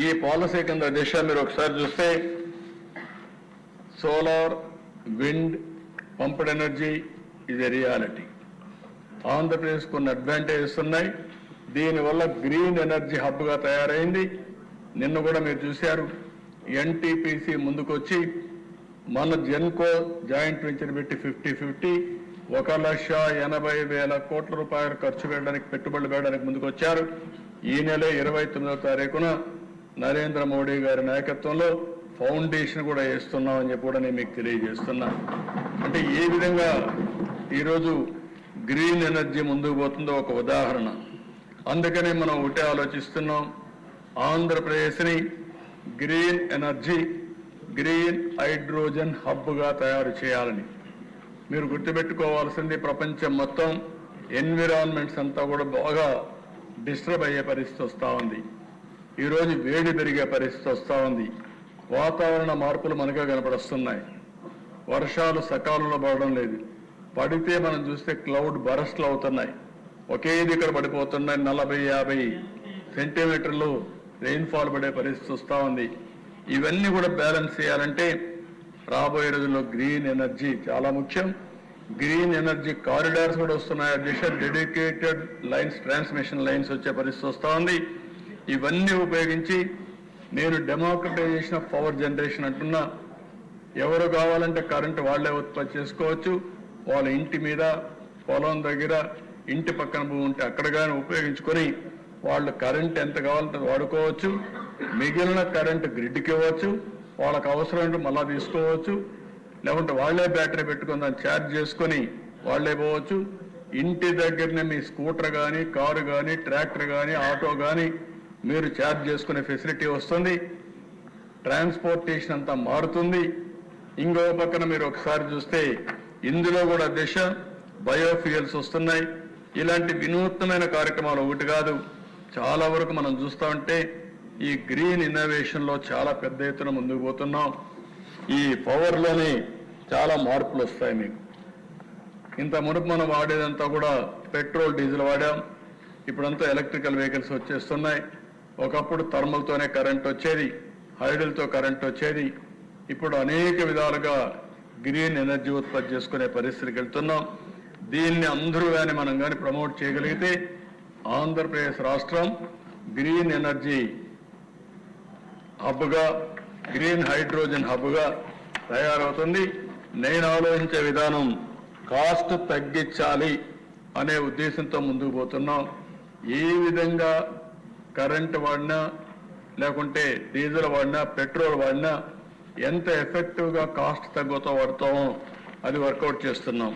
ఈ పాలసీ కింద దిశ మీరు ఒకసారి చూస్తే సోలార్, విండ్, పంప్డ్ ఎనర్జీ ఇది రియాలిటీ. ఆంధ్రప్రదేశ్ కొన్ని అడ్వాంటేజెస్ ఉన్నాయి. దీనివల్ల గ్రీన్ ఎనర్జీ హబ్గా తయారైంది. నిన్న కూడా మీరు చూశారు, ఎన్టీపీసీ ముందుకొచ్చి మన జెన్కో జాయింట్ వెంచర్ పెట్టి 50-50 1,80,000 కోట్ల రూపాయలు ఖర్చు పెట్టడానికి, పెట్టుబడులు పెట్టడానికి ముందుకు వచ్చారు. ఈ నెల 29వ తారీఖున నరేంద్ర మోడీ గారి నాయకత్వంలో ఫౌండేషన్ కూడా వేస్తున్నామని చెప్పి కూడా నేను మీకు తెలియజేస్తున్నా. అంటే ఏ విధంగా ఈరోజు గ్రీన్ ఎనర్జీ ముందుకు పోతుందో ఒక ఉదాహరణ. అందుకనే మనం ఒకటే ఆలోచిస్తున్నాం, ఆంధ్రప్రదేశ్ని గ్రీన్ ఎనర్జీ, గ్రీన్ హైడ్రోజన్ హబ్గా తయారు చేయాలని. మీరు గుర్తుపెట్టుకోవాల్సింది, ప్రపంచం మొత్తం ఎన్విరాన్మెంట్స్ అంతా కూడా బాగా డిస్టర్బ్ అయ్యే పరిస్థితి వస్తూ ఉంది. ఈరోజు వేడి పెరిగే పరిస్థితి వస్తూ ఉంది. వాతావరణ మార్పులు మనకే కనపడుస్తున్నాయి. వర్షాలు సకాలంలో పడడం లేదు. పడితే మనం చూస్తే క్లౌడ్ బరస్ట్లు అవుతున్నాయి. ఒకే దిక్కడ పడిపోతున్నాయి. 40-50 సెంటీమీటర్లు రెయిన్ఫాల్ పడే పరిస్థితి వస్తూ ఉంది. ఇవన్నీ కూడా బ్యాలెన్స్ చేయాలంటే రాబోయే రోజుల్లో గ్రీన్ ఎనర్జీ చాలా ముఖ్యం. గ్రీన్ ఎనర్జీ కారిడార్స్ కూడా వస్తున్నాయి. దిశ డెడికేటెడ్ లైన్స్, ట్రాన్స్మిషన్ లైన్స్ వచ్చే పరిస్థితి వస్తూ ఉంది. ఇవన్నీ ఉపయోగించి నేను డెమోక్రటైజేషన్ ఆఫ్ పవర్ జనరేషన్ అంటున్నా. ఎవరు కావాలంటే కరెంటు వాళ్లే ఉత్పత్తి చేసుకోవచ్చు. వాళ్ళ ఇంటి మీద, పొలం దగ్గర, ఇంటి పక్కన భూమి ఉంటే అక్కడ కానీ ఉపయోగించుకొని వాళ్ళు కరెంట్ ఎంత కావాలంటే వాడుకోవచ్చు. మిగిలిన కరెంటు గ్రిడ్కి ఇవ్వచ్చు. వాళ్ళకు అవసరం మళ్ళా తీసుకోవచ్చు. లేకుంటే వాళ్లే బ్యాటరీ పెట్టుకుని దాన్ని ఛార్జ్ చేసుకొని వాళ్లే పోవచ్చు. ఇంటి దగ్గరనే మీ స్కూటర్ కానీ, కారు కానీ, ట్రాక్టర్ కానీ, ఆటో కానీ మీరు ఛార్జ్ చేసుకునే ఫెసిలిటీ వస్తుంది. ట్రాన్స్పోర్టేషన్ అంతా మారుతుంది. ఇంకో పక్కన మీరు ఒకసారి చూస్తే ఇందులో కూడా దిశ బయోఫ్యూయల్స్ వస్తున్నాయి. ఇలాంటి వినూత్నమైన కార్యక్రమాలు ఒకటి కాదు, చాలా వరకు మనం చూస్తూ ఉంటే ఈ గ్రీన్ ఇన్నోవేషన్లో చాలా పెద్ద ఎత్తున ముందుకు పోతున్నాం. ఈ పవర్లోనే చాలా మార్పులు వస్తాయి మీకు. ఇంత మునుపు మనం వాడేదంతా కూడా పెట్రోల్, డీజిల్ వాడాం. ఇప్పుడంతా ఎలక్ట్రికల్ వెహికల్స్ వచ్చేస్తున్నాయి. ఒకప్పుడు థర్మల్తోనే కరెంట్ వచ్చేది, హైడల్తో కరెంట్ వచ్చేది. ఇప్పుడు అనేక విధాలుగా గ్రీన్ ఎనర్జీ ఉత్పత్తి చేసుకునే పరిస్థితికి వెళ్తున్నాం. దీన్ని అందరూ కానీ మనం కానీ ప్రమోట్ చేయగలిగితే ఆంధ్రప్రదేశ్ రాష్ట్రం గ్రీన్ ఎనర్జీ హబ్గా, గ్రీన్ హైడ్రోజన్ హబ్గా తయారవుతుంది. నేను ఆలోచించే విధానం కాస్ట్ తగ్గించాలి అనే ఉద్దేశంతో ముందుకు పోతున్నాం. ఏ విధంగా కరెంటు వాడినా, లేకుంటే డీజిల్ వాడినా, పెట్రోల్ వాడినా ఎంత ఎఫెక్టివ్గా కాస్ట్ తగ్గుతూ వాడతామో అది వర్కౌట్ చేస్తున్నాం.